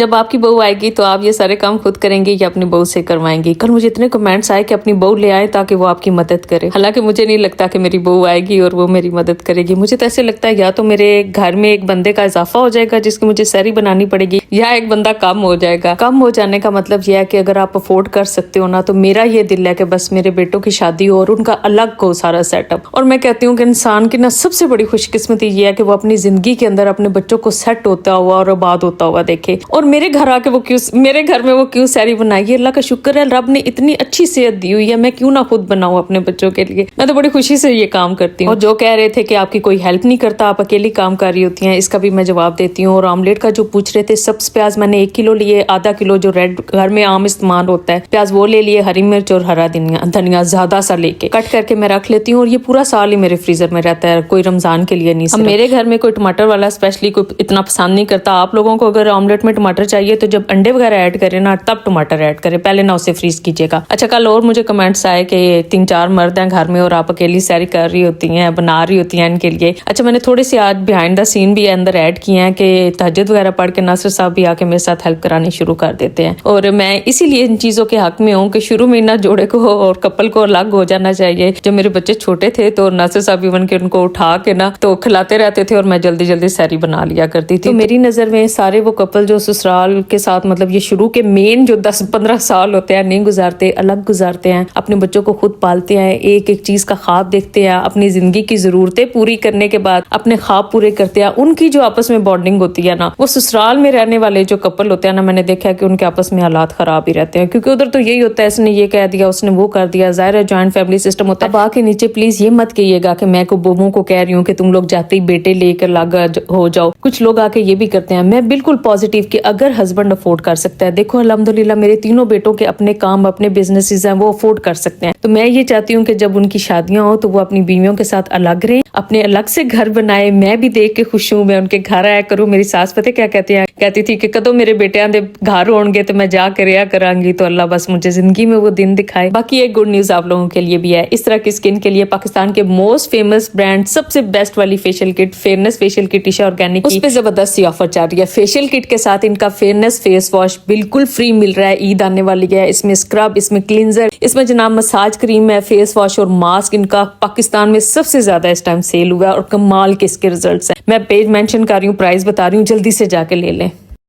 جب آپ کی بہو آئے گی تو آپ یہ سارے کام خود کریں گے یا اپنی بہو سے کروائیں گی؟ کل مجھے اتنے کمنٹس آئے کہ اپنی بہو لے آئے تاکہ وہ آپ کی مدد کرے. حالانکہ مجھے نہیں لگتا کہ میری بہو آئے گی اور وہ میری مدد کرے گی. مجھے تو ایسے لگتا ہے یا تو میرے گھر میں ایک بندے کا اضافہ ہو جائے گا جس کی مجھے سیری بنانی پڑے گی، یا ایک بندہ کم ہو جائے گا. کم ہو جانے کا مطلب یہ ہے کہ اگر آپ افورڈ کر سکتے ہو نا، تو میرا یہ دل ہے کہ بس میرے بیٹوں کی شادی ہو اور ان کا الگ ہو سارا سیٹ اپ. اور میں کہتی ہوں کہ انسان کی نا سب سے بڑی خوش قسمتی یہ ہے کہ وہ اپنی زندگی کے اندر اپنے بچوں کو سیٹ ہوتا ہوا اور آباد ہوتا ہوا دیکھے. اور میرے گھر آ کے میرے گھر میں وہ کیوں سیری بنائی ہے؟ اللہ کا شکر ہے، رب نے اتنی اچھی صحت دی ہوئی ہے، میں کیوں نہ خود بناؤں اپنے بچوں کے لیے. میں تو بڑی خوشی سے یہ کام کرتی ہوں. اور جو کہہ رہے تھے کہ آپ کی کوئی ہیلپ نہیں کرتا، آپ اکیلی کام کر رہی ہوتی ہیں، اس کا بھی میں جواب دیتی ہوں. اور آملیٹ کا جو پوچھ رہے تھے، سبز پیاز میں نے 1 کلو لیے، آدھا کلو جو ریڈ گھر میں عام استعمال ہوتا ہے پیاز وہ لے لیے، ہری مرچ اور ہرا دھنیا زیادہ سا لے کے کٹ کر کے میں رکھ لیتی ہوں. اور یہ پورا سال ہی میرے فریزر میں رہتا ہے، کوئی رمضان کے لیے نہیں. اب میرے گھر میں کوئی ٹماٹر والا اسپیشلی کوئی اتنا پسند نہیں کرتا. آپ لوگوں کو اگر آملیٹ میں ٹماٹر چاہیے تو جب انڈے وغیرہ ایڈ کریں نا تب ٹماٹر ایڈ کریں، پہلے نہ اسے فریز کیجیے گا. اچھا، کل اور مجھے کمنٹس آئے کہ 3-4 مرد ہیں گھر میں اور آپ اکیلی سیری کر رہی ہوتی ہیں، بنا رہی ہوتی ہیں ان کے لیے. اچھا، میں نے تھوڑے سے آج بیہائنڈ دا سین بھی اندر ایڈ کیے ہیں کہ تہجد وغیرہ پڑھ کے ناصر صاحب بھی آ کے میرے ساتھ ہیلپ کرانی شروع کر دیتے ہیں. اور میں اسی لیے ان چیزوں کے حق میں ہوں کہ شروع میں نہ جوڑے کو اور کپل کو الگ ہو جانا چاہیے. جب میرے بچے چھوٹے تھے تو ناصر صاحب ایون کے ان کو اٹھا کے نا تو کھلاتے رہتے تھے اور میں جلدی جلدی سیری بنا لیا کرتی تھی. تو میری نظر میں سارے وہ کپل جو سسرال کے ساتھ مطلب یہ شروع کے مین جو 10-15 سال ہوتے ہیں نہیں گزارتے، الگ گزارتے ہیں، اپنے بچوں کو خود پالتے ہیں، ایک ایک چیز کا خواب دیکھتے ہیں، اپنی زندگی کی ضرورتیں پوری کرنے کے بعد اپنے خواب پورے کرتے ہیں. ان کی جو آپس میں بانڈنگ ہوتی ہے نا، وہ سسرال میں رہنے والے جو کپل ہوتے ہیں نا، میں نے دیکھا ہے کہ ان کے آپس میں حالات خراب ہی رہتے ہیں. کیونکہ ادھر تو یہی ہوتا ہے، اس نے یہ کہہ دیا، اس نے وہ کر دیا. ظاہر ہے جوائنٹ فیملی سسٹم ہوتا ہے. اب آ کے نیچے پلیز یہ مت کہیے گا کہ میں کو بوبوں کو کہہ رہی ہوں کہ تم لوگ جاتے ہی بیٹے لے کر لگ ہو جاؤ. کچھ لوگ آ کے یہ بھی کرتے ہیں. میں بالکل پازیٹیو کہ اگر ہسبینڈ افورڈ کر سکتا ہے، دیکھو الحمدللہ میرے تینوں بیٹوں کے اپنے کام، اپنے بزنسز ہیں، وہ افورڈ کر سکتے ہیں. تو میں یہ چاہتی ہوں کہ جب ان کی شادیاں ہوں تو وہ اپنی بیویوں کے ساتھ الگ رہیں، اپنے الگ سے گھر بنائے. میں بھی دیکھ کے خوش ہوں، میں ان کے گھر آیا کروں. میری ساس پتہ کیا کہتی تھی کہ کدو میرے بیٹیاں دے گھر ہون گے تو میں جا کے رہا کروں گی. تو اللہ بس مجھے زندگی میں وہ دن دکھائے. باقی ایک گڈ نیوز آپ لوگوں کے لیے بھی ہے. اس طرح کی اسکن کے لیے پاکستان کے موسٹ فیمس برانڈ سب سے بیسٹ والی فیشیل کٹ فیئرنس فیشیل کٹ ایشا آرگینک، اس پہ زبردست سی آفر چل رہی ہے. فیشیل کٹ کے ساتھ ان کا فیئرنس فیس واش بالکل فری مل رہا ہے. عید آنے والی ہے، اس میں اسکرب، اس میں کلینزر، اس میں جناب مساج کریم ہے، فیس واش اور ماسک. ان کا پاکستان میں سب سے زیادہ اس ٹائم سیل ہوا ہے اور کمال کے اس کے ریزلٹس ہیں. میں پیج مینشن کر رہی ہوں، پرائز بتا رہی ہوں، جلدی سے جا کے لے لیں.